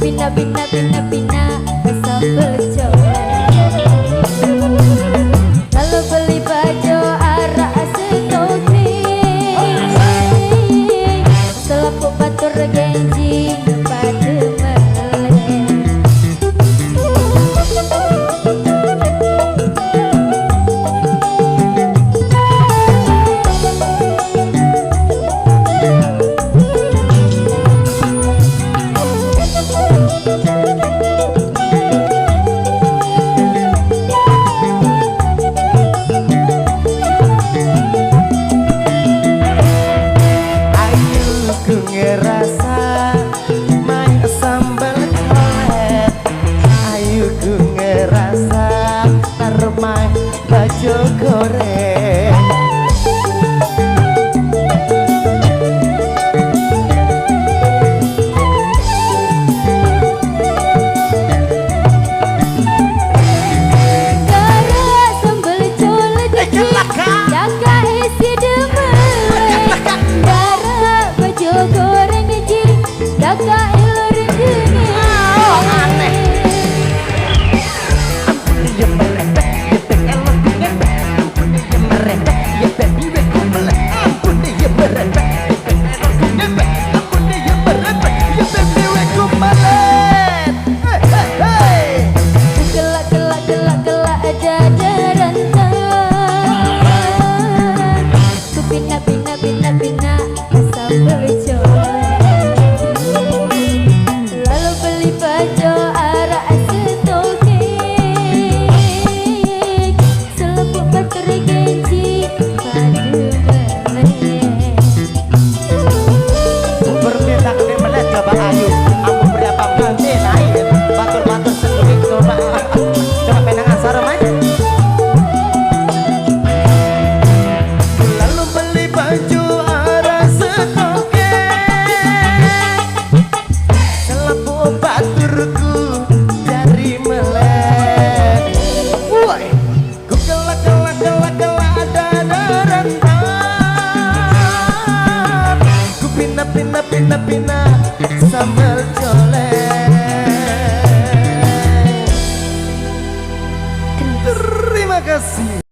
Pina pina pina pina sambal colek. Lalu beli baju arak setoke, selaput batur genji pada melek. Baju goreng Gara sambal colek jaga isi demen. Gara baju goreng jiri jaga ilur dingin. Lalu beli baju arak setoke, selaput batur genji pada melek. berminta ke melet coba ayu aku berapa ganti naik batur-batur sedikit coba penangan sarung aja. Lalu beli baju arak setoke, selaput baturku dari melek. Woi, ku kelak ada rentan. Ku pina sambal colek. Terima kasih.